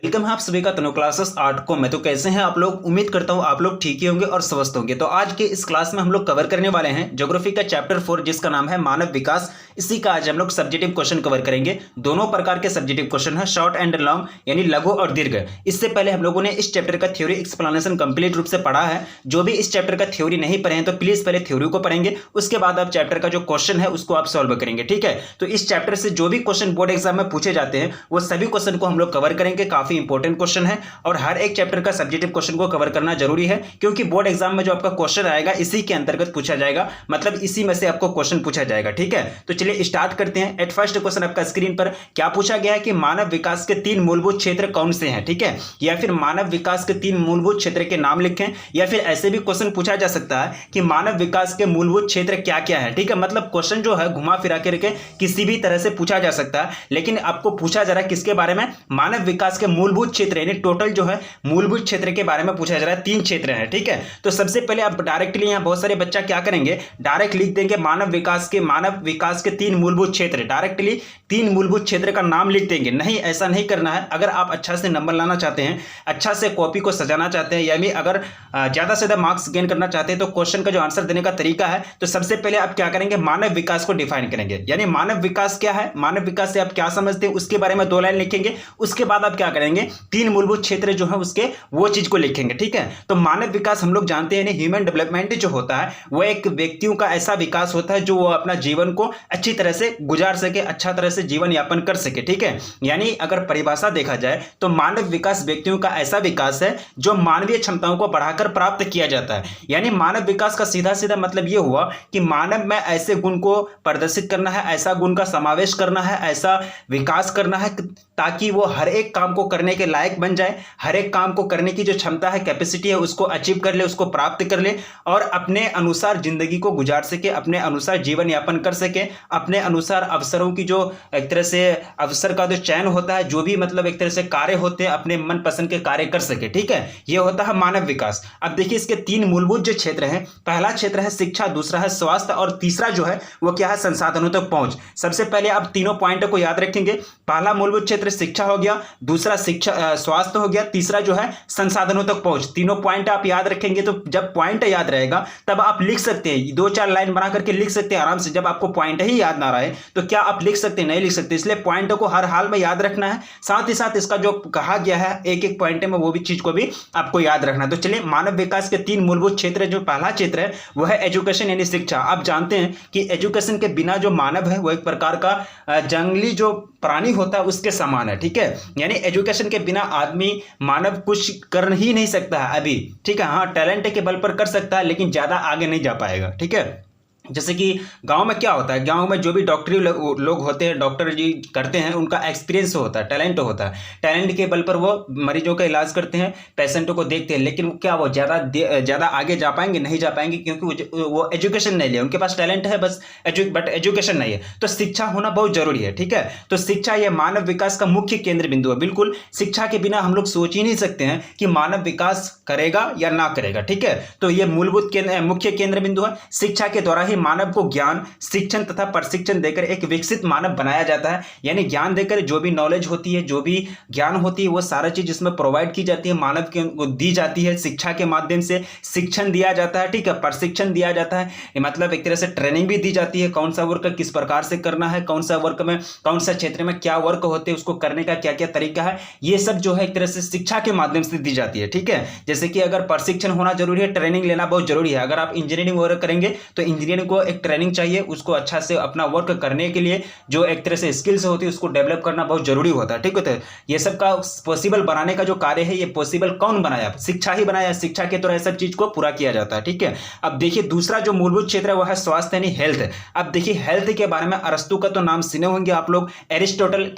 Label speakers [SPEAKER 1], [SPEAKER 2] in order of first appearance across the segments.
[SPEAKER 1] Welcome है आप सभी का तनु क्लासेस 8 को मैं। तो कैसे हैं आप लोग? उम्मीद करता हूं आप लोग ठीक ही होंगे और स्वस्थ होंगे। तो आज के इस क्लास में हम लोग कवर करने वाले हैं ज्योग्राफी का चैप्टर 4 जिसका नाम है मानव विकास। इसी का आज हम लोग सब्जेक्टिव क्वेश्चन कवर करेंगे। दोनों प्रकार के सब्जेक्टिव क्वेश्चन है, शॉर्ट एंड लॉन्ग यानी लघु और दीर्घ। इससे पहले हम लोगों ने इस चैप्टर का थ्योरी एक्सप्लेनेशन कंप्लीट रूप से पढ़ा है। जो भी इस चैप्टर का थ्योरी नहीं पढ़े हैं तो प्लीज पहले थ्योरी को पढ़ेंगे, उसके बाद आप चैप्टर का जो क्वेश्चन है उसको आप सॉल्व करेंगे। ठीक है, तो इस चैप्टर से जो भी क्वेश्चन बोर्ड एग्जाम में पूछे जाते हैं वो सभी क्वेश्चन को हम लोग कवर करेंगे। काफी इंपॉर्टेंट क्वेश्चन है और हर एक चैप्टर का सब्जेक्टिव क्वेश्चन को कवर करना जरूरी है, क्योंकि बोर्ड एग्जाम में जो आपका क्वेश्चन आएगा इसी के अंतर्गत पूछा जाएगा, मतलब इसी में से आपको क्वेश्चन पूछा जाएगा। ठीक है, तो चलिए स्टार्ट करते हैं। एट फर्स्ट क्वेश्चन आपका स्क्रीन पर क्या पूछा गया है कि मानव विकास के 3 मूलभूत क्षेत्र कौन से हैं। ठीक है, या फिर मानव विकास के 3 मूलभूत क्षेत्र के नाम लिखें, या फिर ऐसे भी क्वेश्चन पूछा जा सकता है कि मानव विकास के मूलभूत क्षेत्र क्या क्या है। ठीक है, मतलब क्वेश्चन जो है घुमा फिरा करके किसी भी तरह से पूछा जा सकता है, लेकिन आपको पूछा जा रहा है किसके बारे में? मानव विकास के मूलभूत क्षेत्र यानी टोटल जो है मूलभूत क्षेत्र के बारे में पूछा जा रहा है। 3 क्षेत्र हैं। ठीक है, तो सबसे पहले आप डायरेक्टली यहां बहुत सारे बच्चा क्या करेंगे, डायरेक्ट लिख देंगे मानव विकास के 3 मूलभूत क्षेत्र। डायरेक्टली 3 मूलभूत क्षेत्र का नाम लिख देंगे। नहीं, ऐसा नहीं करना है। अगर आप अच्छा से नंबर लाना चाहते हैं, अच्छा से कॉपी को सजाना चाहते हैं, यानी अगर ज्यादा से ज्यादा मार्क्स गेन करना चाहते हैं, तो क्वेश्चन का जो आंसर देने का तरीका है, तो सबसे पहले आप क्या करेंगे, मानव विकास को डिफाइन करेंगे। यानी मानव विकास क्या है, मानव विकास से आप क्या समझते हैं उसके बारे में 2 लाइन लिखेंगे। उसके बाद आप क्या करेंगे, 3 मूलभूत क्षेत्र जो है उसके वो चीज को लिखेंगे। ठीक है, तो मानव विकास हम लोग जानते हैं ह्यूमन डेवलपमेंट जो होता है वो एक व्यक्तियों का ऐसा विकास होता है जो वो अपना जीवन को अच्छी तरह से गुजार सके, अच्छा तरह से जीवन यापन कर सके। ठीक है, यानी अगर परिभाषा देखा जाए तो मानव विकास व्यक्तियों का ऐसा विकास है जो मानवीय क्षमताओं को बढ़ाकर प्राप्त किया जाता है। यानी मानव विकास का सीधा सीधा मतलब यह हुआ कि मानव में ऐसे गुण को प्रदर्शित करना है, ऐसा गुण का समावेश करना है, ऐसा विकास करना है ताकि वो हर एक काम को करने के लायक बन जाए, हर एक काम को करने की जो क्षमता है, कैपेसिटी है, उसको अचीव कर ले, उसको प्राप्त कर ले और अपने अनुसार जिंदगी को गुजार सके, अपने अनुसार जीवन यापन कर सके, अपने अनुसार अवसरों की जो एक तरह से अवसर का जो चयन होता है, जो भी मतलब एक तरह से कार्य होते हैं, अपने मनपसंद के कार्य कर सके। ठीक है, यह होता है मानव विकास। अब देखिए इसके 3 मूलभूत जो क्षेत्र हैं, पहला क्षेत्र है शिक्षा, दूसरा है स्वास्थ्य और तीसरा जो है वो क्या है, संसाधनों तक पहुंच। सबसे पहले आप तीनों पॉइंटों को याद रखेंगे। पहला मूलभूत क्षेत्र शिक्षा हो गया, दूसरा स्वास्थ्य हो गया, तीसरा जो है संसाधनों तक पहुंच। तीनों पॉइंट आप याद रखेंगे तो जब पॉइंट याद रहेगा तब आप लिख सकते हैं, 2-4 लाइन बना करके लिख सकते हैं आराम से। जब आपको पॉइंट ही याद ना रहे तो क्या आप लिख सकते हैं? नहीं लिख सकते। इसलिए पॉइंटों को हर हाल में याद रखना है, साथ ही साथ इसका जो कहा गया है एक एक पॉइंट में वो भी चीज को भी आपको याद रखना है। तो चलिए, मानव विकास के 3 मूलभूत क्षेत्र, जो पहला क्षेत्र है वो है एजुकेशन यानी शिक्षा। आप जानते हैं कि एजुकेशन के बिना जो मानव है वो एक प्रकार का जंगली जो प्राणी होता है उसके समान है। ठीक है, यानी एजुकेशन के बिना आदमी मानव कुछ कर ही नहीं सकता है अभी। ठीक है, हाँ टैलेंट के बल पर कर सकता है लेकिन ज्यादा आगे नहीं जा पाएगा। ठीक है, जैसे कि गांव में क्या होता है, गांव में जो भी डॉक्टरी लोग होते हैं, डॉक्टर जी करते हैं, उनका एक्सपीरियंस होता है, टैलेंट होता है। टैलेंट के बल पर वो मरीजों का इलाज करते हैं, पेशेंटों को देखते हैं, लेकिन क्या वो ज़्यादा आगे जा पाएंगे? नहीं जा पाएंगे, क्योंकि वो एजुकेशन नहीं लिया। उनके पास टैलेंट है बस, बट एजुकेशन नहीं है। तो शिक्षा होना बहुत जरूरी है। ठीक है, तो शिक्षा यह मानव विकास का मुख्य केंद्र बिंदु है। बिल्कुल, शिक्षा के बिना हम लोग सोच ही नहीं सकते हैं कि मानव विकास करेगा या ना करेगा। ठीक है, तो यह मूलभूत मुख्य केंद्र बिंदु है। शिक्षा के द्वारा मानव को ज्ञान, शिक्षण तथा प्रशिक्षण देकर एक विकसित मानव बनाया जाता है। यानी ज्ञान देकर जो भी नॉलेज होती है, जो भी ज्ञान होती है, वो सारा चीज इसमें प्रोवाइड की जाती है, मानव को दी जाती है। शिक्षा के माध्यम से शिक्षण दिया जाता है। ठीक है, प्रशिक्षण दिया जाता है, मतलब एक तरह से ट्रेनिंग भी दी जाती है, कौन सा वर्क किस प्रकार से करना है, कौन सा वर्क में, कौन सा क्षेत्र में क्या वर्क होते हैं, उसको करने का क्या क्या तरीका है, ये सब जो है एक तरह से शिक्षा के माध्यम से दी जाती है। ठीक है, जैसे कि अगर प्रशिक्षण होना जरूरी है, ट्रेनिंग लेना बहुत जरूरी है। अगर आप इंजीनियरिंग वर्क करेंगे तो इंजीनियरिंग को एक ट्रेनिंग चाहिए, उसको अच्छा से अपना वर्क करने के लिए जो एक तरह से स्किल्स होती है उसको डेवलप करना बहुत जरूरी होता है। ठीक है, ये सब का पॉसिबल बनाने का जो कार्य है, ये पॉसिबल कौन बनाया? शिक्षा ही बनाया। शिक्षा के द्वारा सब चीज को पूरा किया जाता है। ठीक है, अब देखिए दूसरा जो मूलभूत क्षेत्र है वो है स्वास्थ्य यानी हेल्थ। अब देखिए हेल्थ के बारे में अरस्तु का तो नाम सुने होंगे आप लोग, एरिस्टोटल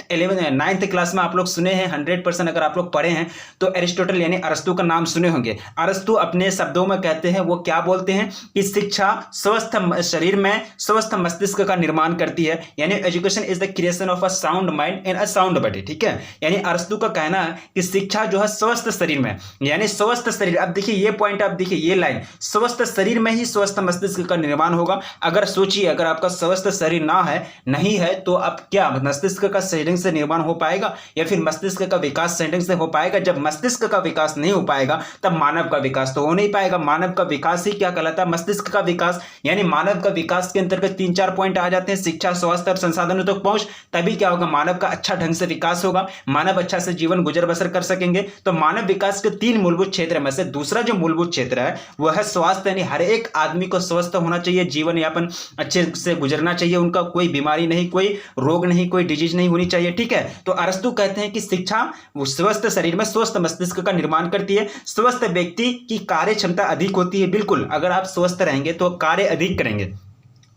[SPEAKER 1] 9th क्लास में आप लोग सुने हैं 100%। अगर आप लोग पढ़े हैं तो एरिस्टोटल यानी अरस्तु का नाम सुने होंगे। अरस्तु अपने शब्दों में कहते हैं, वो क्या बोलते हैं कि शिक्षा स्वस्थ शरीर में स्वस्थ मस्तिष्क का निर्माण करती है, यानी education is the creation of a sound mind in a sound body. ठीक है, यानी अरस्तु का कहना है कि शिक्षा जो है स्वस्थ शरीर में, यानी स्वस्थ शरीर, अब देखिए ये पॉइंट, आप देखिए ये लाइन, स्वस्थ शरीर में ही स्वस्थ मस्तिष्क का निर्माण होगा। अगर सोचिए, अगर आपका स्वस्थ शरीर ना है, नहीं है, तो अब क्या मस्तिष्क का सही ढंग से निर्माण हो पाएगा या फिर मस्तिष्क का विकास सही ढंग से हो पाएगा? जब मस्तिष्क का विकास नहीं हो पाएगा तब मानव का विकास तो हो नहीं पाएगा। मानव का विकास ही क्या कहलाता है? मस्तिष्क का विकास। यानी मानव का विकास के अंतर्गत 3-4 पॉइंट आ जाते हैं, शिक्षा, स्वास्थ्य और संसाधनों तक पहुंच। तभी क्या होगा? मानव का अच्छा ढंग से विकास होगा, मानव अच्छा से जीवन गुजर बसर कर सकेंगे। तो मानव विकास के 3 मूलभूत क्षेत्र में से दूसरा जो मूलभूत क्षेत्र है वह है स्वास्थ्य, यानी हर एक आदमी को स्वस्थ होना चाहिए, जीवन यापन अच्छे से गुजरना चाहिए, उनका कोई बीमारी नहीं, कोई रोग नहीं, कोई डिजीज नहीं होनी चाहिए। ठीक है, तो अरस्तु कहते हैं कि शिक्षा स्वस्थ शरीर में स्वस्थ मस्तिष्क का निर्माण करती है। स्वस्थ व्यक्ति की कार्य क्षमता अधिक होती है। बिल्कुल, अगर आप स्वस्थ रहेंगे तो कार्य अधिक करेंगे।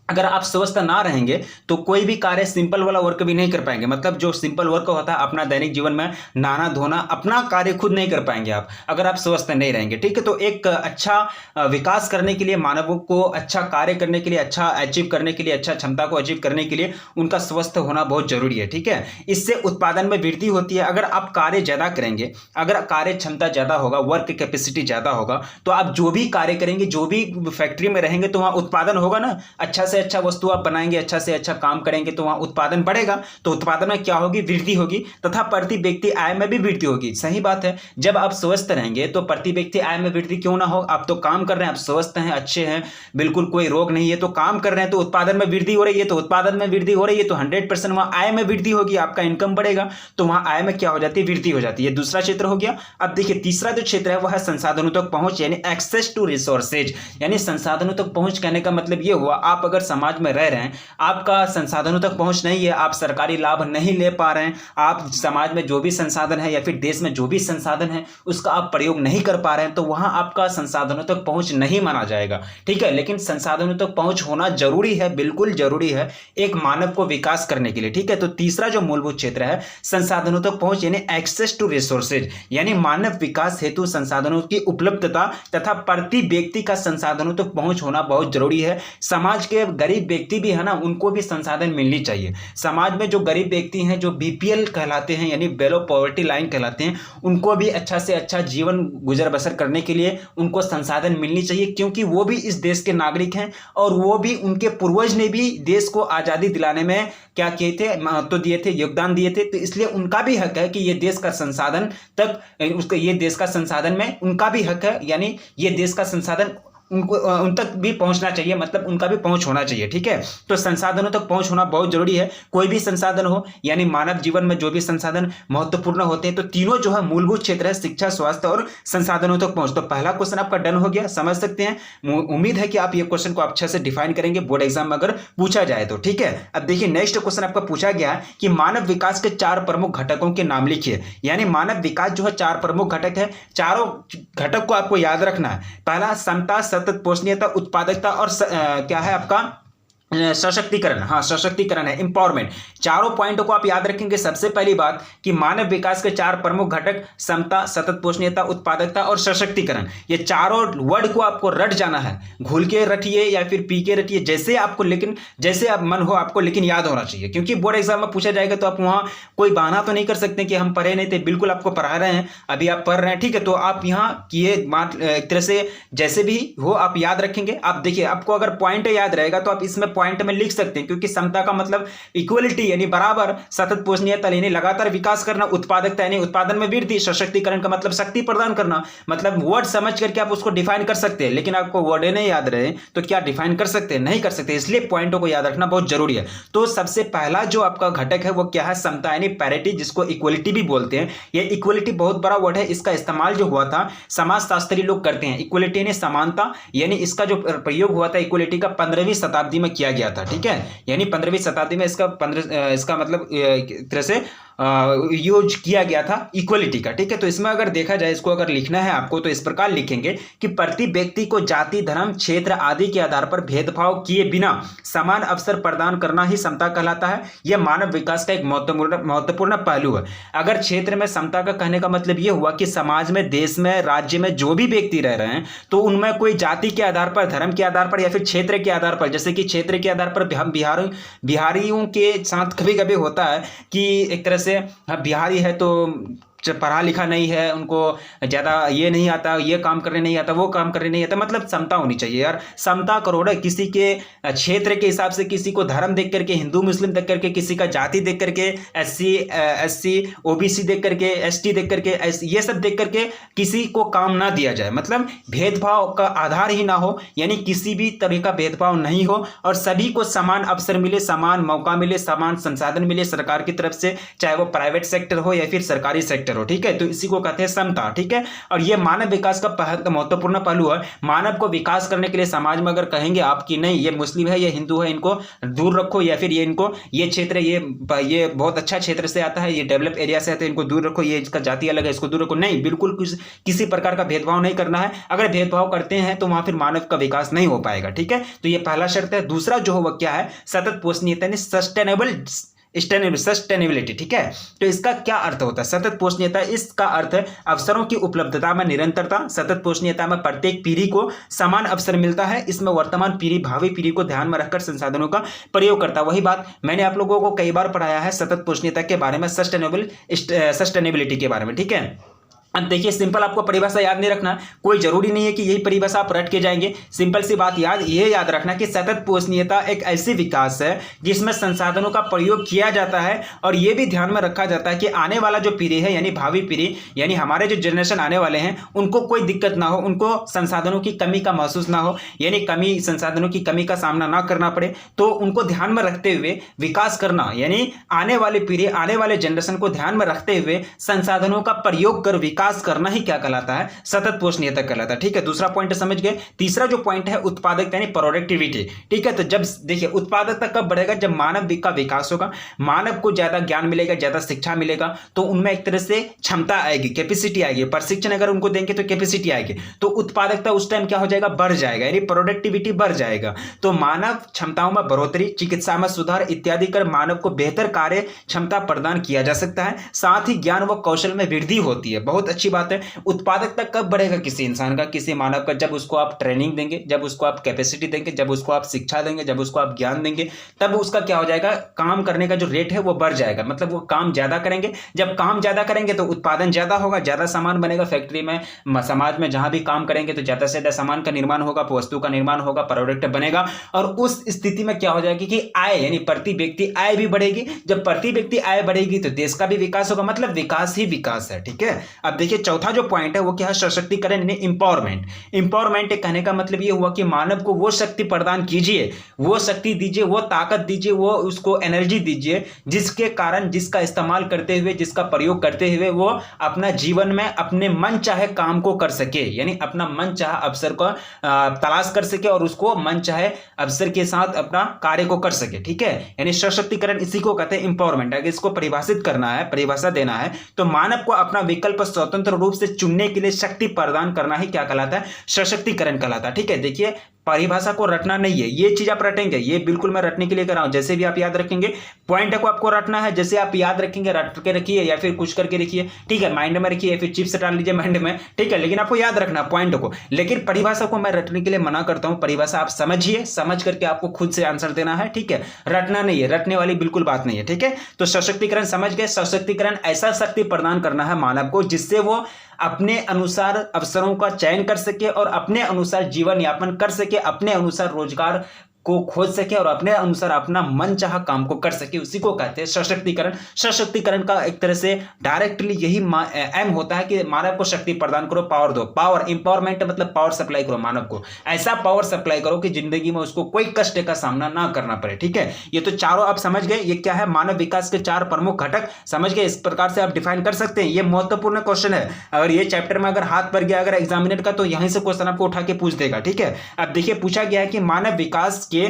[SPEAKER 1] अगर आप स्वस्थ ना रहेंगे तो कोई भी कार्य, सिंपल वाला वर्क भी नहीं कर पाएंगे। मतलब जो सिंपल वर्क होता है अपना दैनिक जीवन में, नहाना धोना, अपना कार्य खुद नहीं कर पाएंगे आप, अगर आप स्वस्थ नहीं रहेंगे। ठीक है, तो एक अच्छा विकास करने के लिए, मानवों को अच्छा कार्य करने के लिए, अच्छा अचीव करने के लिए, अच्छा क्षमता को अचीव करने के लिए उनका स्वस्थ होना बहुत जरूरी है। ठीक है, इससे उत्पादन में वृद्धि होती है। अगर आप कार्य ज्यादा करेंगे, अगर कार्य क्षमता ज्यादा होगा, वर्क कैपेसिटी ज्यादा होगा, तो आप जो भी कार्य करेंगे, जो भी फैक्ट्री में रहेंगे तो वहां उत्पादन होगा ना, अच्छा से अच्छा वस्तु आप बनाएंगे, अच्छा से अच्छा काम करेंगे तो वहां उत्पादन बढ़ेगा। तो उत्पादन में क्या होगी? वृद्धि होगी, तथा प्रति व्यक्ति आय में भी वृद्धि होगी। सही बात है, जब आप स्वस्थ रहेंगे तो प्रति व्यक्ति आय में वृद्धि क्यों ना हो? आप तो काम कर रहे हैं, आप स्वस्थ हैं, अच्छे हैं, बिल्कुल कोई रोग नहीं है, तो काम कर रहे हैं, तो उत्पादन में वृद्धि हो रही है, तो उत्पादन में वृद्धि हो रही है तो 100% वहां आय में वृद्धि होगी, आपका इनकम बढ़ेगा, तो वहां आय में क्या हो जाती है? वृद्धि हो जाती है। दूसरा क्षेत्र हो गया। अब देखिए तीसरा जो क्षेत्र है वह है संसाधनों तक पहुंच, यानी एक्सेस टू रिसोर्सेज। यानी संसाधनों तक पहुंच कहने का मतलब यह हुआ, आप अगर समाज में रह रहे हैं, आपका संसाधनों तक पहुंच नहीं है, आप सरकारी लाभ नहीं ले पा रहे हैं, आप समाज में जो भी संसाधन है या फिर देश में जो भी संसाधन है उसका आप प्रयोग नहीं कर पा रहे हैं, तो वहां आपका संसाधनों तक पहुंच नहीं माना जाएगा। ठीक है, लेकिन संसाधनों तक पहुंच होना जरूरी है, बिल्कुल जरूरी है एक मानव को विकास करने के लिए। ठीक है, तो तीसरा जो मूलभूत क्षेत्र है संसाधनों तक पहुंच, यानी एक्सेस टू रिसोर्सेज, यानी मानव विकास हेतु संसाधनों की उपलब्धता तथा प्रति व्यक्ति का संसाधनों तक पहुंच होना बहुत जरूरी है। समाज के गरीब व्यक्ति भी है ना, उनको भी संसाधन मिलनी चाहिए। समाज में जो गरीब व्यक्ति हैं, जो बीपीएल कहलाते हैं, यानी बिलो पॉवर्टी लाइन कहलाते हैं, उनको भी अच्छा से अच्छा जीवन गुजर बसर करने के लिए उनको संसाधन मिलनी चाहिए, क्योंकि वो भी इस देश के नागरिक हैं और वो भी, उनके पूर्वज ने भी देश को आज़ादी दिलाने में क्या किए थे? महत्व दिए थे, योगदान दिए थे। तो इसलिए उनका भी हक है कि ये देश का संसाधन तक, उसका ये देश का संसाधन में उनका भी हक है, यानी ये देश का संसाधन उनको उन तक भी पहुंचना चाहिए, मतलब उनका भी पहुंच होना चाहिए। ठीक है, तो संसाधनों तक पहुंच होना बहुत जरूरी है। कोई भी संसाधन हो, यानी मानव जीवन में जो भी संसाधन महत्वपूर्ण होते हैं, तो तीनों जो है मूलभूत क्षेत्र है, शिक्षा, स्वास्थ्य और संसाधनों तक पहुंच। तो पहला क्वेश्चन आपका डन हो गया, समझ सकते हैं। उम्मीद है कि आप ये क्वेश्चन को अच्छे से डिफाइन करेंगे बोर्ड एग्जाम में अगर पूछा जाए तो। ठीक है, अब देखिए नेक्स्ट क्वेश्चन आपका पूछा गया कि मानव विकास के 4 प्रमुख घटकों के नाम लिखिए। यानी मानव विकास जो है 4 प्रमुख घटक है, चारों घटक को आपको याद रखना है। पहला समता, सतत पोषणीयता, उत्पादकता और क्या है आपका सशक्तिकरण। हाँ, सशक्तिकरण है, इंपावरमेंट। चारों पॉइंटों को आप याद रखेंगे। सबसे पहली बात कि मानव विकास के 4 प्रमुख घटक समता, सतत पोषणीयता, उत्पादकता और सशक्तिकरण, ये चारों वर्ड को आपको रट जाना है। घुल के रटिए या फिर पी के रटिए, जैसे आपको, लेकिन जैसे आप मन हो आपको, लेकिन याद होना चाहिए, क्योंकि बोर्ड एग्जाम में पूछा जाएगा तो आप वहाँ कोई बहाना तो नहीं कर सकते कि हम पढ़े नहीं थे। बिल्कुल आपको पढ़ा रहे हैं, अभी आप पढ़ रहे हैं। ठीक है, तो आप यहाँ किए एक तरह से जैसे भी हो आप याद रखेंगे। आप देखिए, आपको अगर पॉइंट याद रहेगा तो आप इसमें पॉइंट में लिख सकते हैं, क्योंकि समता का मतलब इक्वलिटी यानी बराबर, सतत पोषणीयता यानी लगातार विकास करना, उत्पादकता यानी उत्पादन में वृद्धि, सशक्तिकरण का मतलब शक्ति प्रदान करना। मतलब वर्ड समझ करके आप उसको डिफाइन कर सकते हैं, लेकिन आपको वर्ड नहीं याद रहे तो क्या डिफाइन कर सकते हैं? नहीं कर सकते। इसलिए पॉइंटों को याद रखना बहुत जरूरी है। तो सबसे पहला जो आपका घटक है वो क्या है? समता यानी पैरिटी, जिसको इक्वलिटी भी बोलते हैं। ये इक्वलिटी बहुत बड़ा वर्ड है, इसका इस्तेमाल जो हुआ था समाजशास्त्री लोग करते हैं। इक्वलिटी यानी समानता, यानी इसका जो प्रयोग हुआ था इक्वलिटी का 15वीं शताब्दी में किया किया गया था, ठीक है। यानी 15वीं शताब्दी में इसका मतलब एक तरह से यूज किया गया था इक्वलिटी का, ठीक है। तो इसमें अगर देखा जाए, इसको अगर लिखना है आपको तो इस प्रकार लिखेंगे कि प्रति व्यक्ति को जाति, धर्म, क्षेत्र आदि के आधार पर भेदभाव किए बिना समान अवसर प्रदान करना ही समता कहलाता है। यह मानव विकास का एक महत्वपूर्ण पहलू है। अगर क्षेत्र में समता का कहने का मतलब यह हुआ कि समाज में, देश में, राज्य में जो भी व्यक्ति रह रहे हैं तो उनमें कोई जाति के आधार पर, धर्म के आधार पर या फिर क्षेत्र के आधार पर, जैसे कि क्षेत्र के आधार पर हम बिहारियों के साथ कभी कभी होता है कि एक तरह से बिहारी है तो पढ़ा लिखा नहीं है, उनको ज़्यादा ये नहीं आता, ये काम करने नहीं आता, वो काम करने नहीं आता, मतलब समता होनी चाहिए यार। समता करो ना, किसी के क्षेत्र के हिसाब से, किसी को धर्म देख करके, हिंदू मुस्लिम देख करके, किसी का जाति देख करके, एससी ओबीसी देख करके, एसटी देख करके, ये सब देख करके किसी को काम ना दिया जाए। मतलब भेदभाव का आधार ही ना हो, यानी किसी भी तरह का भेदभाव नहीं हो और सभी को समान अवसर मिले, समान मौका मिले, समान संसाधन मिले सरकार की तरफ से, चाहे वो प्राइवेट सेक्टर हो या फिर सरकारी सेक्टर हो, ठीक है। तो इसी को कहते हैं समता, ठीक है। और ये मानव विकास का महत्वपूर्ण पहलू है। मानव को विकास करने के लिए समाज में अगर कहेंगे आप कि नहीं ये मुस्लिम है, ये हिंदू है, इनको दूर रखो, या फिर ये क्षेत्र, ये बहुत अच्छा क्षेत्र से आता है, ये डेवलप एरिया से आता है, इनको दूर रखो, ये इसका जाति अलग है, इसको दूर रखो, नहीं, बिल्कुल किसी प्रकार का भेदभाव नहीं करना है। अगर भेदभाव करते हैं तो वहां फिर मानव का विकास नहीं हो पाएगा, ठीक है। तो ये पहला शर्त है। दूसरा जो है वह क्या है, सतत पोषणीयता, यानी सस्टेनेबिलिटी, ठीक है। तो इसका क्या अर्थ होता है सतत पोषणीयता? इसका अर्थ है अवसरों की उपलब्धता में निरंतरता। सतत पोषणीयता में प्रत्येक पीढ़ी को समान अवसर मिलता है। इसमें वर्तमान पीढ़ी भावी पीढ़ी को ध्यान में रखकर संसाधनों का प्रयोग करता है। वही बात मैंने आप लोगों को कई बार पढ़ाया है सतत पोषणीयता के बारे में, सस्टेनेबिलिटी के बारे में, ठीक है। अब देखिए, सिंपल आपको परिभाषा याद नहीं रखना, कोई जरूरी नहीं है कि यही परिभाषा आप रट के जाएंगे। सिंपल सी बात याद रखना कि सतत पोषणीयता एक ऐसी विकास है जिसमें संसाधनों का प्रयोग किया जाता है और यह भी ध्यान में रखा जाता है कि आने वाला जो पीढ़ी है, यानी भावी पीढ़ी, यानी हमारे जो जनरेशन आने वाले हैं, उनको कोई दिक्कत ना हो, उनको संसाधनों की कमी का महसूस ना हो, यानी संसाधनों की कमी का सामना ना करना पड़े। तो उनको ध्यान में रखते हुए विकास करना, यानी आने वाली पीढ़ी, आने वाले जनरेशन को ध्यान में रखते हुए संसाधनों का प्रयोग कर विकास करना ही क्या कहलाता है, सतत पोषणीयता कहलाता है, ठीक है। दूसरा पॉइंट समझ गए। तीसरा जो पॉइंट है उत्पादकता, यानी प्रोडक्टिविटी, ठीक है। तो जब देखिए उत्पादकता कब बढ़ेगा, जब मानव का विकास होगा, मानव को ज्यादा ज्ञान मिलेगा, ज्यादा शिक्षा मिलेगा, तो उनमें एक तरह से क्षमता आएगी, कैपेसिटी आएगी, प्रशिक्षण अगर उनको देंगे तो कैपेसिटी आएगी, तो उत्पादकता उस टाइम क्या हो जाएगा, बढ़ जाएगा, यानी प्रोडक्टिविटी बढ़ जाएगा। तो मानव क्षमताओं में बढ़ोतरी, चिकित्सा में सुधार इत्यादि कर मानव को बेहतर कार्य क्षमता प्रदान किया जा सकता है। साथ ही ज्ञान व कौशल में वृद्धि होती है। बहुत अच्छी बात है। उत्पादकता कब बढ़ेगा किसी इंसान का, किसी मानव का, जब उसको आप ट्रेनिंग देंगे, जब उसको आप कैपेसिटी देंगे, जब उसको आप शिक्षा देंगे, जब उसको आप ज्ञान देंगे, तब उसका क्या हो जाएगा, काम करने का जो रेट है वो बढ़ जाएगा। मतलब वो काम ज्यादा करेंगे, जब काम ज्यादा करेंगे तो उत्पादन ज्यादा होगा, ज्यादा सामान बनेगा फैक्ट्री में, समाज में जहां भी काम करेंगे तो ज्यादा से ज्यादा सामान का निर्माण होगा, वस्तु का निर्माण होगा, प्रोडक्ट बनेगा। और उस स्थिति में क्या हो जाएगी कि आय, यानी प्रति व्यक्ति आय भी बढ़ेगी। जब प्रति व्यक्ति आय बढ़ेगी तो देश का भी विकास होगा, मतलब विकास ही विकास है, ठीक है। अब देखिए चौथा जो पॉइंट है वो क्या है, सशक्तिकरण, यानी इंपावरमेंट। इंपावरमेंट कहने का मतलब ये हुआ कि मानव को वो शक्ति प्रदान कीजिए, वो शक्ति दीजिए, वो ताकत दीजिए, वो उसको एनर्जी दीजिए जिसके कारण, जिसका इस्तेमाल करते हुए, जिसका प्रयोग करते हुए वो अपना जीवन में अपने मन चाहे काम को कर सके, यानी अपना मन चाहे अवसर को तलाश कर सके और उसको मन चाहे अवसर के साथ अपना कार्य को कर सके, ठीक है। यानी सशक्तिकरण इसी को कहते हैं इंपावरमेंट। अगर इसको परिभाषित करना है, परिभाषा देना है, तो मानव को अपना विकल्प स्वतंत्र रूप से चुनने के लिए शक्ति प्रदान करना ही क्या कहलाता है, सशक्तिकरण कहलाता है, ठीक है। देखिए परिभाषा को रटना नहीं है, ये चीज आप रटेंगे, ये बिल्कुल मैं रटने के लिए कर रहा हूं, जैसे भी आप याद रखेंगे पॉइंट को आपको रटना है, जैसे आप याद रखेंगे रट के रखिए या फिर कुछ करके रखिए, ठीक है, माइंड में रखिए या फिर चिप्स डाल लीजिए माइंड में, ठीक है, लेकिन आपको याद रखना पॉइंट को। लेकिन परिभाषा को मैं रटने के लिए मना करता हूं, परिभाषा आप समझिए, समझ करके आपको खुद से आंसर देना है, ठीक है, रटना नहीं है, रटने वाली बिल्कुल बात नहीं है, ठीक है। तो सशक्तिकरण समझ गए, सशक्तिकरण ऐसा शक्ति प्रदान करना है मानव को जिससे वो अपने अनुसार अवसरों का चयन कर सके और अपने अनुसार जीवन यापन कर सके, अपने अनुसार रोजगार को खोज सके और अपने अनुसार अपना मन चाहा काम को कर सके, उसी को कहते हैं सशक्तिकरण। सशक्तिकरण का एक तरह से डायरेक्टली यही एम होता है कि मानव को शक्ति प्रदान करो, पावर दो। पावर, इंपावरमेंट मतलब पावर सप्लाई करो मानव को, ऐसा पावर सप्लाई करो कि जिंदगी में उसको कोई कष्ट का सामना ना करना पड़े, ठीक है। ये तो चारों आप समझ गए, ये क्या है, मानव विकास के 4 प्रमुख घटक समझ गए, इस प्रकार से आप डिफाइन कर सकते हैं। ये महत्वपूर्ण क्वेश्चन है, अगर ये चैप्टर में अगर हाथ पर गया अगर एग्जामिनर का, तो यहीं से क्वेश्चन आपको उठा के पूछ देगा, ठीक है। अब देखिए पूछा गया है कि मानव विकास के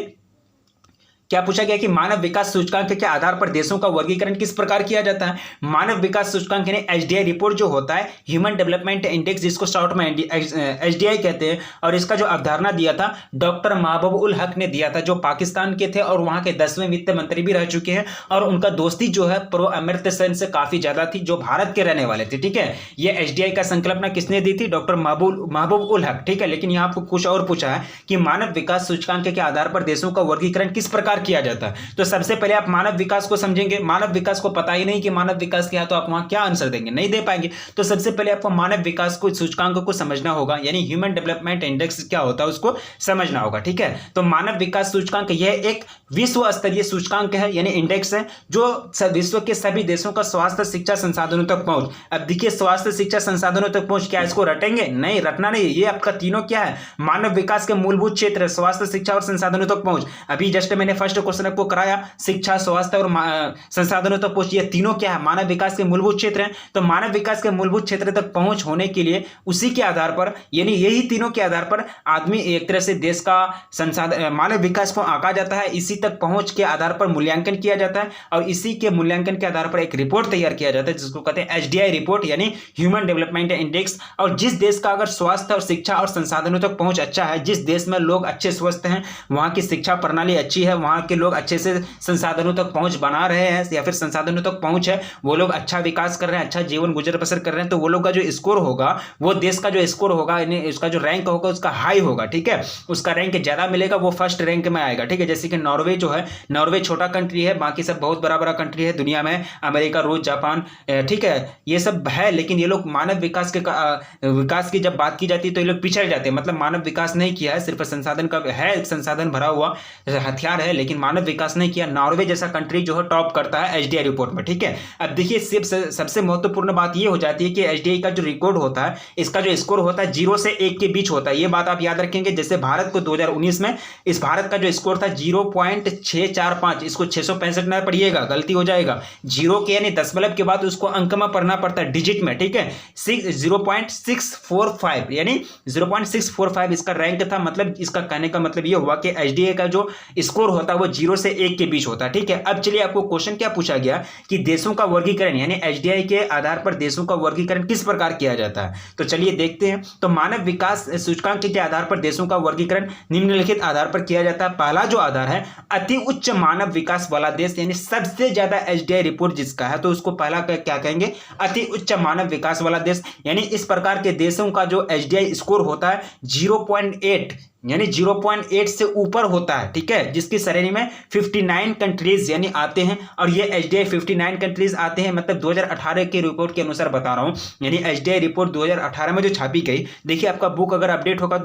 [SPEAKER 1] क्या पूछा गया कि मानव विकास सूचकांक के आधार पर देशों का वर्गीकरण किस प्रकार किया जाता है। मानव विकास सूचकांक यानी एचडीआई रिपोर्ट जो होता है, ह्यूमन डेवलपमेंट इंडेक्स, जिसको शॉर्ट में एचडीआई कहते हैं, और इसका जो अवधारणा दिया था डॉक्टर महबूब उल हक ने दिया था, जो पाकिस्तान के थे और वहां के 10वें वित्त मंत्री भी रह चुके हैं, और उनका दोस्ती जो है प्रो अमर्त्य सेन से काफी ज्यादा थी, जो भारत के रहने वाले थे। ठीक है, ये एचडीआई का संकल्पना किसने दी थी? डॉक्टर महबूब उल हक। ठीक है, लेकिन यहां आपको कुछ और पूछा है कि मानव विकास सूचकांक के आधार पर देशों का वर्गीकरण किस प्रकार किया जाता है। तो सबसे पहले आप मानव विकास को समझेंगे। मानव विकास को पता ही नहीं कि मानव विकास क्या है, तो आप वहां क्या आंसर देंगे? नहीं दे पाएंगे। तो सबसे पहले आपको मानव विकास को सूचकांक को समझना होगा, यानी ह्यूमन डेवलपमेंट इंडेक्स क्या होता है उसको समझना होगा। ठीक है, तो मानव विकास सूचकांक यह एक विश्व स्तरीय सूचकांक है, यानी इंडेक्स है, जो विश्व के सभी देशों का स्वास्थ्य शिक्षा संसाधनों तक पहुंच। अब देखिए, स्वास्थ्य शिक्षा संसाधनों तक पहुंच, क्या इसको रटेंगे? नहीं, रटना नहीं। ये आपका तीनों क्या है? मानव विकास के मूलभूत क्षेत्र, स्वास्थ्य, शिक्षा और संसाधनों तक पहुंच। अभी जस्ट मैंने फर्स्ट क्वेश्चन आपको कराया, शिक्षा, स्वास्थ्य और संसाधनों तक पहुंच, ये तीनों क्या है? मानव विकास के मूलभूत क्षेत्र हैं। तो मानव विकास के मूलभूत क्षेत्र तक पहुंच होने के लिए उसी के आधार पर, यानी यही तीनों के आधार पर आदमी एक तरह से देश का संसाधन मानव विकास को आंका जाता है। इसी तक पहुंच के आधार पर मूल्यांकन किया जाता है, और इसी के मूल्यांकन के आधार पर एक रिपोर्ट तैयार किया जाता है, जिसको कहते हैं एचडीआई रिपोर्ट, यानी ह्यूमन डेवलपमेंट इंडेक्स। और जिस देश का अगर स्वास्थ्य और शिक्षा और संसाधनों तक पहुंच अच्छा है, जिस देश में लोग अच्छे स्वस्थ हैं, वहां की शिक्षा प्रणाली अच्छी है, वहां के लोग अच्छे से संसाधनों तक पहुंच बना रहे हैं, या फिर संसाधनों तक पहुंच है, वो लोग अच्छा विकास कर रहे हैं, अच्छा जीवन गुजर बसर कर रहे हैं, तो वो लोग का जो स्कोर होगा, वो देश का जो स्कोर होगा, यानी उसका जो रैंक होगा उसका हाई होगा। ठीक है, उसका रैंक ज्यादा मिलेगा, वो फर्स्ट रैंक में आएगा। ठीक है, जैसे कि नॉर्वे जो है, नॉर्वे छोटा कंट्री है, बाकी सब बहुत बड़ा बड़ा कंट्री है दुनिया में, अमेरिका, रूस, जापान, ठीक है, ये सब है, लेकिन ये लोग मानव विकास की जब बात की जाती है तो ये लोग पिछड़ जाते हैं। मतलब मानव विकास नहीं किया है, सिर्फ संसाधन का है, संसाधन भरा हुआ हथियार है, लेकिन मानव विकास नहीं किया। नॉर्वे जैसा कंट्री जो है टॉप करता है एचडीआई रिपोर्ट में। ठीक है, अब देखिए, सबसे महत्वपूर्ण बात ये हो जाती है कि एचडीआई का जो रिकॉर्ड होता है, इसका जो स्कोर होता है 0 से 1 के बीच होता है। ये बात आप याद रखेंगे। जैसे भारत को 2019 में इस भारत का जो स्कोर था 0.645, इसको 665 ना पढ़िएगा, गलती हो जाएगा। 0 के यानी दशमलव के बाद उसको अंक में पढ़ना पड़ता है, डिजिट में। ठीक है, 0.645 यानी 0.645 इसका रैंक था। मतलब इसका कहने का मतलब ये हुआ कि एचडीआई का जो स्कोर होता है वो 0 से 1 के बीच होता है। ठीक है, अब चलिए, आपको क्वेश्चन क्या पूछा गया कि देशों का वर्गीकरण, यानी एचडीआई के आधार पर देशों का वर्गीकरण किस प्रकार किया जाता है। तो चलिए देखते हैं। तो मानव विकास सूचकांक के आधार पर देशों का वर्गीकरण निम्नलिखित आधार पर किया जाता है। पहला जो आधार है, अति उच्च मानव विकास वाला देश, यानी सबसे ज्यादा एचडीआई रिपोर्ट जिसका है, तो उसको पहला क्या कहेंगे? अति उच्च मानव विकास वाला देश। यानी इस प्रकार के देशों का जो एचडीआई स्कोर होता है 0.8, यानी 0.8 से ऊपर होता है। ठीक है, जिसकी श्रेणी में 59 कंट्रीज यानी आते हैं, और ये एचडीआई 59 कंट्रीज आते हैं। मतलब 2018 के रिपोर्ट के अनुसार बता रहा हूं, यानी एचडीआई रिपोर्ट 2018 में जो छापी गई। देखिए, आपका बुक अगर अपडेट होगा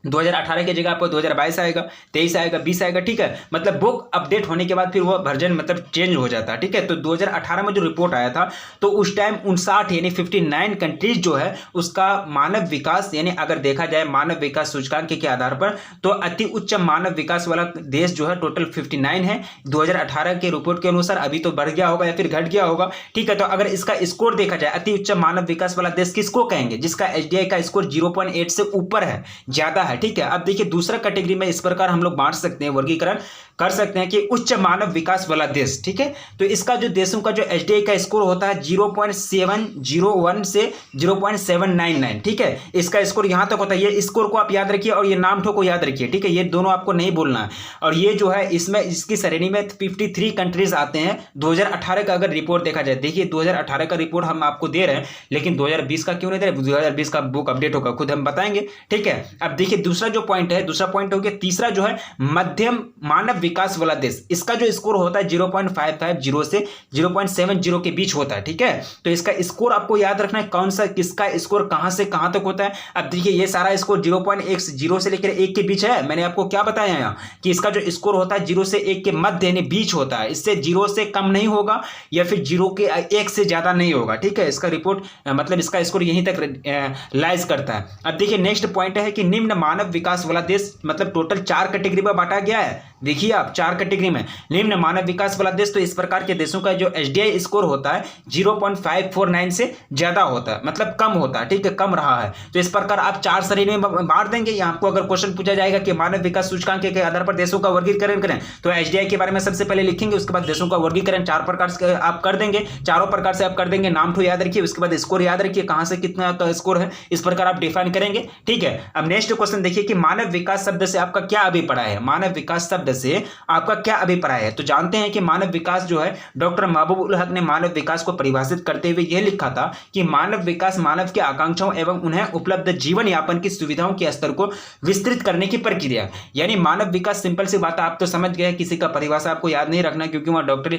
[SPEAKER 1] 2018 की जगह आपको 2022 आएगा, 23 आएगा, 20 आएगा। ठीक है, मतलब बुक अपडेट होने के बाद फिर वो वर्जन मतलब चेंज हो जाता है। ठीक है, तो 2018 में जो रिपोर्ट आया था, तो उस टाइम 59 यानी 59 कंट्रीज जो है उसका मानव विकास, यानी अगर देखा जाए मानव विकास सूचकांक के आधार पर, तो अति उच्च मानव विकास वाला देश जो है टोटल 59 है 2018 के रिपोर्ट के अनुसार। अभी तो बढ़ गया होगा या फिर घट गया होगा। ठीक है, तो अगर इसका स्कोर देखा जाए, अति उच्च मानव विकास वाला देश किसको कहेंगे? जिसका एचडीआई का स्कोर 0.8 से ऊपर है, ज्यादा है। ठीक है, अब देखिए, दूसरा कैटेगरी में इस प्रकार हम लोग बांट सकते हैं, वर्गीकरण कर सकते हैं कि उच्च मानव विकास वाला देश। ठीक है, तो इसका जो देशों का जो एचडीआई का स्कोर होता है 0.701 से 0.799। ठीक है, इसका स्कोर यहां तक होता है। ये स्कोर को आप याद रखिए और ये नाम ठो को याद रखिए। ठीक है, ये दोनों आपको नहीं बोलना है। और ये जो है, इसमें इसकी श्रेणी में 53 कंट्रीज आते हैं। 2018 का अगर रिपोर्ट देखा जाए, देखिए 2018 का रिपोर्ट हम आपको दे रहे हैं, लेकिन 2020 का क्यों नहीं दे रहे? 2020 का बुक अपडेट होगा, खुद हम बताएंगे। ठीक है, अब देखिए, दूसरा जो पॉइंट है, दूसरा पॉइंट हो गया। तीसरा जो है मध्यम मानव विकास वाला देश, इसका जो स्कोर होता है 0.550 से 0.70 के बीच होता है। ठीक है, तो इसका स्कोर आपको याद रखना है, कौन सा किसका स्कोर कहां से कहां तक होता है। अब देखिए, ये सारा स्कोर 0.10 से लेकर 1 के बीच है। मैंने आपको क्या बताया यहाँ कि इसका जो स्कोर होता है 0 से 1 के मध्य यानी बीच होता है। इससे 0 से कम नहीं होगा या फिर 0 के 1 से ज्यादा नहीं होगा। ठीक है, इसका रिपोर्ट मतलब इसका स्कोर यहीं तक लाइज करता है। अब देखिए, नेक्स्ट पॉइंट है कि निम्न मानव विकास वाला देश, मतलब टोटल 4 कैटेगरी में बांटा गया है। देखिए आप 4 कैटेगरी में निम्न मानव विकास वाला देश, तो इस प्रकार के देशों का जो एसडीआई स्कोर होता है 0.549 से ज्यादा होता है, मतलब कम होता है, ठीक है, कम रहा है। तो इस प्रकार आप 4 श्रेणी में बांट देंगे। यहाँ आपको अगर क्वेश्चन पूछा जाएगा कि मानव विकास सूचकांक के आधार पर देशों का वर्गीकरण करें, तो एसडीआई के बारे में सबसे पहले लिखेंगे, उसके बाद देशों का वर्गीकरण 4 प्रकार से आप कर देंगे, चारों प्रकार से आप कर देंगे। नाम तो याद रखिए, उसके बाद स्कोर याद रखिए, कहां से कितना का स्कोर है, इस प्रकार आप डिफाइन करेंगे, ठीक है। अब नेक्स्ट क्वेश्चन देखिए कि मानव विकास शब्द से आपका क्या अभिप्राय है। मानव विकास शब्द से आपका क्या अभिप्राय है। तो जानते हैं कि मानव विकास जो है, डॉक्टर महबूब उल हक ने मानव विकास को परिभाषित करते हुए यह लिखा था कि मानव विकास मानव की आकांक्षाओं एवं उन्हें उपलब्ध जीवन यापन की सुविधाओं के स्तर को विस्तृत करने की प्रक्रिया। यानी मानव विकास, सिंपल सी बात आप तो समझ गए, किसी का परिभाषा आपको याद नहीं रखना, क्योंकि वहां डॉक्टर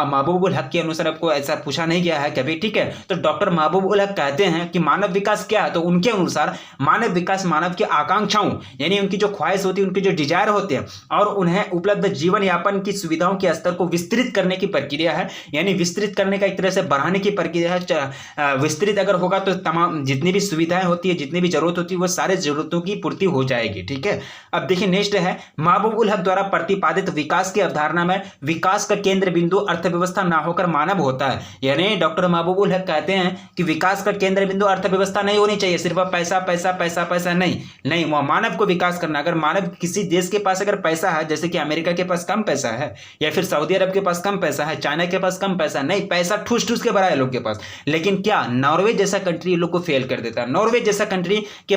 [SPEAKER 1] महबूब उल हक के अनुसार आपको ऐसा पूछा नहीं गया है कभी, ठीक है। तो डॉक्टर महबूब उल हक कहते हैं कि मानव विकास क्या है, तो उनके अनुसार मानव विकास मानव की आकांक्षाओं, यानी उनकी जो ख्वाहिश होती है, उनके जो डिजायर होते हैं, और उन्हें उपलब्ध जीवन यापन की सुविधाओं के स्तर को विस्तृत करने की प्रक्रिया है। यानी विस्तृत करने का एक तरह से बढ़ाने की प्रक्रिया है। विस्तृत अगर होगा तो तमाम जितनी भी सुविधाएं होती है, जितनी भी जरूरत होती है, वो सारे जरूरतों की पूर्ति हो जाएगी, ठीक है। अब देखिए नेक्स्ट है, महबूब उल हक द्वारा प्रतिपादित विकास की अवधारणा में विकास का केंद्र बिंदु अर्थव्यवस्था ना होकर मानव होता है। यानी डॉक्टर महबूब उल हक कहते हैं कि विकास का केंद्र बिंदु अर्थव्यवस्था नहीं होनी चाहिए, सिर्फ पैसा पैसा पैसा पैसा नहीं, वह मानव को विकास करना। अगर मानव किसी देश के पास अगर पैसा है, जैसे कि अमेरिका के पास कम पैसा है, या फिर सऊदी अरब के पास कम पैसा है, चाइना के पास कम पैसा नहीं, पैसा ठूस ठूस के भरा है लोग के पास, लेकिन क्या नॉर्वे जैसा कंट्री ये लोग को फेल कर देता है। नॉर्वे जैसा कंट्री के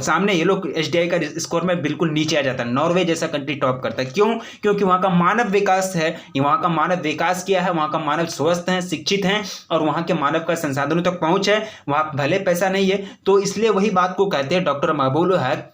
[SPEAKER 1] सामने ये लोग एसडीआई का स्कोर में बिल्कुल नीचे आ जाता है। नॉर्वे जैसा कंट्री टॉप करता है, क्यों? क्योंकि वहां का मानव विकास है, वहां का मानव विकास किया है, वहां का मानव स्वस्थ है, शिक्षित है, और वहां के मानव का संसाधनों तक पहुंच है, वहां भले पैसा नहीं है। तो इसलिए वही बात को कहते हैं डॉक्टर महबूब उल हक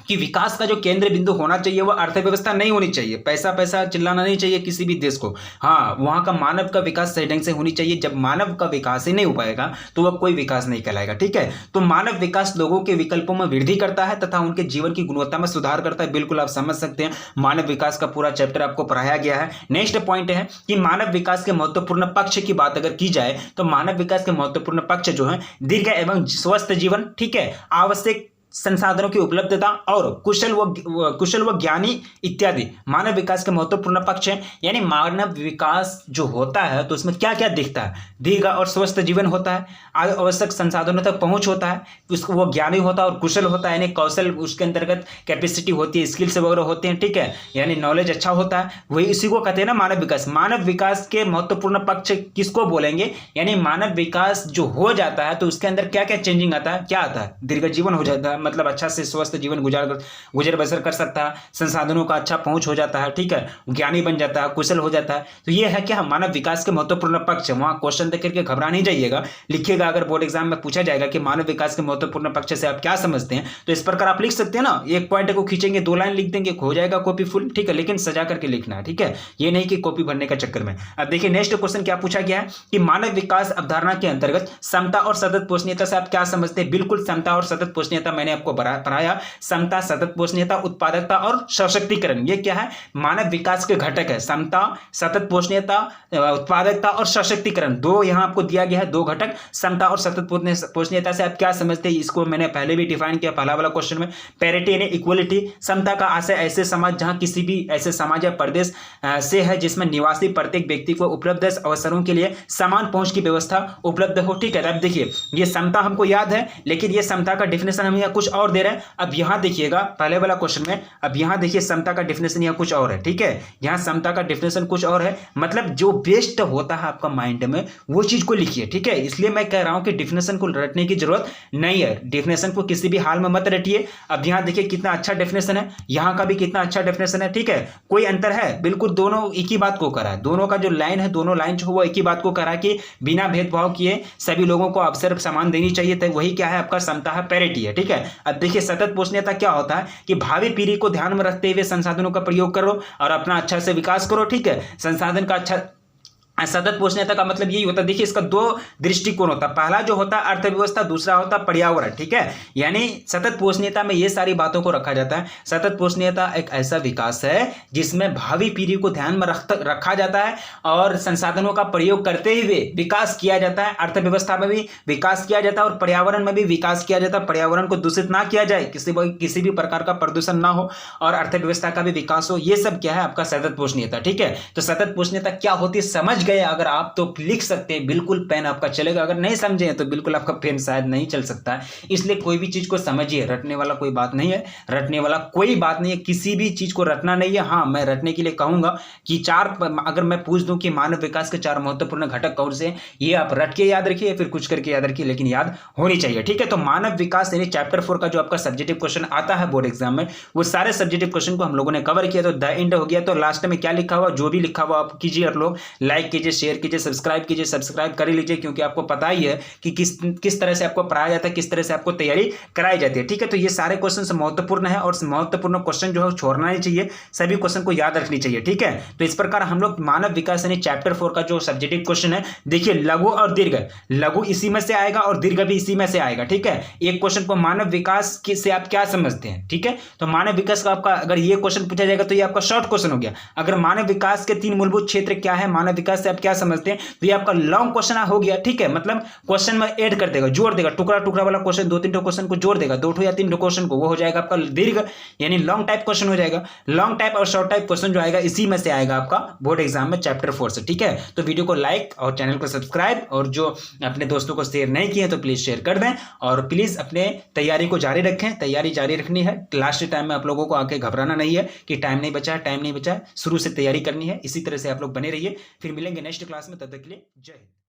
[SPEAKER 1] कि विकास का जो केंद्र बिंदु होना चाहिए वो अर्थव्यवस्था नहीं होनी चाहिए, पैसा पैसा चिल्लाना नहीं चाहिए किसी भी देश को। हाँ, वहां का मानव का विकास सही ढंग से होनी चाहिए। जब मानव का विकास ही नहीं हो पाएगा तो वह कोई विकास नहीं कहलाएगा, ठीक है। तो मानव विकास लोगों के विकल्पों में वृद्धि करता है तथा उनके जीवन की गुणवत्ता में सुधार करता है। बिल्कुल आप समझ सकते हैं, मानव विकास का पूरा चैप्टर आपको पढ़ाया गया है। नेक्स्ट पॉइंट है कि मानव विकास के महत्वपूर्ण पक्ष की बात अगर की जाए तो मानव विकास के महत्वपूर्ण पक्ष जो है दीर्घ एवं स्वस्थ जीवन, ठीक है, आवश्यक संसाधनों की उपलब्धता और कुशल व ज्ञानी इत्यादि मानव विकास के महत्वपूर्ण पक्ष है। यानी मानव विकास जो होता है तो उसमें क्या क्या दिखता है, दीर्घ और स्वस्थ जीवन होता है, आवश्यक संसाधनों तक पहुंच होता है, उसको वो ज्ञानी होता है और कुशल होता है, यानी कौशल उसके अंतर्गत कैपेसिटी होती है, स्किल्स वगैरह होते हैं, ठीक है, यानी नॉलेज अच्छा होता है, वही इसी को कहते हैं ना मानव विकास। मानव विकास के महत्वपूर्ण पक्ष किसको बोलेंगे, यानी मानव विकास जो हो जाता है तो उसके अंदर क्या क्या चेंजिंग आता है, क्या आता है, दीर्घ जीवन हो जाता है, मतलब अच्छा से स्वस्थ जीवन गुजर बसर कर सकता है, संसाधनों का अच्छा पहुंच हो जाता है, ठीक है, ज्ञानी बन जाता है, कुशल हो जाता है। तो ये है क्या मानव विकास के महत्वपूर्ण पक्ष। वहां क्वेश्चन देख करके घबरा नहीं जाइएगा, लिखिएगा, अगर बोर्ड एग्जाम में पूछा जाएगा कि मानव विकास के महत्वपूर्ण पक्ष से आप क्या समझते हैं, तो इस प्रकार आप लिख सकते हैं ना, एक पॉइंट को खींचेंगे, 2 लाइन लिख देंगे, हो जाएगा कॉपी फुल, ठीक है, लेकिन सजा करके लिखना है, ठीक है, ये नहीं कि कॉपी भरने का चक्कर में। अब देखिए नेक्स्ट क्वेश्चन क्या पूछा गया है कि मानव विकास अवधारणा के अंतर्गत समता और सतत पोषणीयता से आप क्या समझते हैं। बिल्कुल समता और सतत पोषणीयता मैंने आपको पढ़ाया। समता, सतत पोषणीयता, उत्पादकता और सशक्तिकरण, ये क्या है, मानव विकास के घटक है। समता, सतत पोषणीयता, उत्पादकता और सशक्तिकरण, 2 यहां आपको दिया गया है, 2 घटक। समता और सतत पोषणीयता से आप क्या समझते हैं, इसको मैंने पहले भी डिफाइन किया पहला वाला क्वेश्चन में, पैरिटी यानी इक्वलिटी। समता का आशय ऐसे समाज जहां किसी भी ऐसे समाज या प्रदेश से है जिसमें निवासी प्रत्येक व्यक्ति को उपलब्ध अवसरों के लिए समान पहुंच की व्यवस्था उपलब्ध हो, ठीक है। अब देखिए ये समता हमको याद है, लेकिन ये समता का डिफिनेशन हम यहाँ कुछ और दे रहे हैं। अब यहां देखिएगा पहले वाला क्वेश्चन में, अब यहां देखिए समता का डिफिनेशन यहाँ कुछ और है, ठीक है, यहां समता का डिफिनेशन कुछ और है, मतलब जो बेस्ट होता है आपका माइंड में वो चीज को लिखिए, ठीक है। इसलिए मैं कह रहा हूं कि डिफिनेशन को रटने की जरूरत नहीं है, डिफिनेशन को किसी भी हाल में मत रटिए। अब यहां देखिए कितना अच्छा डिफिनेशन है, यहां का भी कितना अच्छा डिफिनेशन है, ठीक है, कोई अंतर है, बिल्कुल दोनों एक ही बात को करा है, दोनों का जो लाइन है, दोनों लाइन जो वो एक ही बात को करा कि बिना भेदभाव किए सभी लोगों को अवसर समान देनी चाहिए, तो वही क्या है आपका समता है, पैरिटी है, ठीक है। अब देखिए सतत पोषणीयता क्या होता है कि भावी पीढ़ी को ध्यान में रखते हुए संसाधनों का प्रयोग करो और अपना अच्छा से विकास करो, ठीक है, संसाधन का अच्छा सतत पोषणीयता का मतलब यही होता है, देखिए इसका दो दृष्टिकोण होता है। पहला जो होता है अर्थव्यवस्था, दूसरा होता है पर्यावरण, ठीक है। यानी सतत पोषणीयता में ये सारी बातों को रखा जाता है। सतत पोषणीयता एक ऐसा विकास है जिसमें भावी पीढ़ी को ध्यान में रखा जाता है और संसाधनों का प्रयोग करते हुए विकास किया जाता है। अर्थव्यवस्था में भी विकास किया जाता है और पर्यावरण में भी विकास किया जाता है। पर्यावरण को दूषित ना किया जाए, किसी भी प्रकार का प्रदूषण ना हो और अर्थव्यवस्था का भी विकास हो, ये सब क्या है आपका सतत पोषणीयता, ठीक है। तो सतत पोषणीयता क्या होती है समझ गए अगर आप तो लिख सकते हैं, बिल्कुल पेन आपका चलेगा। अगर नहीं समझे तो बिल्कुल आपका पेन शायद नहीं चल सकता है। इसलिए कोई भी चीज को समझिए, रटने वाला कोई बात नहीं है, रटने वाला कोई बात नहीं है, किसी भी चीज को रटना नहीं है। हाँ, मैं रटने के लिए कहूंगा कि अगर मैं पूछ दूं कि मानव विकास के 4 महत्वपूर्ण घटक कौन से हैं, ये आप रट के याद रखिए, फिर कुछ करके याद रखिए, लेकिन याद होनी चाहिए, ठीक है। तो मानव विकास यानी चैप्टर 4 का जो आपका सब्जेक्टिव क्वेश्चन आता है बोर्ड एग्जाम में, वो सारे सब्जेक्टिव क्वेश्चन को हम लोगों ने कवर किया। तो द एंड हो गया। तो लास्ट में क्या लिखा हुआ, जो भी लिखा हुआ आप कीजिए, आप लोग लाइक कीजिए, शेयर कीजिए, सब्सक्राइब कीजिए, सब्सक्राइब कर लीजिए, क्योंकि आपको पता ही है कि किस तरह से आपको पढ़ाया जाता है, किस तरह से आपको तैयारी कराई जाती है, ठीक है। तो ये सारे क्वेश्चन महत्वपूर्ण है और महत्वपूर्ण क्वेश्चन जो है छोड़ना नहीं चाहिए, सभी क्वेश्चन को याद रखनी चाहिए, ठीक है। तो इस प्रकार हम लोग मानव विकास यानी चैप्टर 4 का जो सब्जेक्टिव क्वेश्चन है, देखिए लघु और दीर्घ, लघु इसी में से आएगा और दीर्घ भी इसी में से आएगा, ठीक है। एक क्वेश्चन को मानव विकास से आप क्या समझते हैं, ठीक है। तो मानव विकास का आपका अगर ये क्वेश्चन पूछा जाएगा तो ये आपका शॉर्ट क्वेश्चन हो गया। अगर मानव विकास के 3 मूलभूत क्षेत्र क्या है, मानव विकास से आप क्या समझते हैं, तो ये आपका लॉन्ग क्वेश्चन हो गया, ठीक है। मतलब क्वेश्चन में ऐड कर देगा, जोड़ देगा, टुकड़ा टुकड़ा वाला क्वेश्चन 2-3 क्वेश्चन को जोड़ देगा, 2 या 3 क्वेश्चन को, वो हो जाएगा आपका दीर्घ यानी लॉन्ग टाइप क्वेश्चन हो जाएगा। लॉन्ग टाइप और शॉर्ट टाइप क्वेश्चन जो आएगा इसी में से आएगा आपका बोर्ड एग्जाम में चैप्टर 4 से, ठीक है। तो वीडियो को लाइक और चैनल को सब्सक्राइब, और जो अपने दोस्तों को शेयर नहीं किए तो प्लीज शेयर कर दें, और प्लीज अपने तैयारी को जारी रखें। तैयारी जारी रखनी है, लास्ट टाइम में आप लोगों को आके घबराना नहीं है कि टाइम नहीं बचा है, टाइम नहीं बचा है, शुरू से तैयारी करनी है। इसी तरह से आप लोग बने रहिए। फिर मिलेंगे नेक्स्ट क्लास में, तब तक के लिए जय हिंद।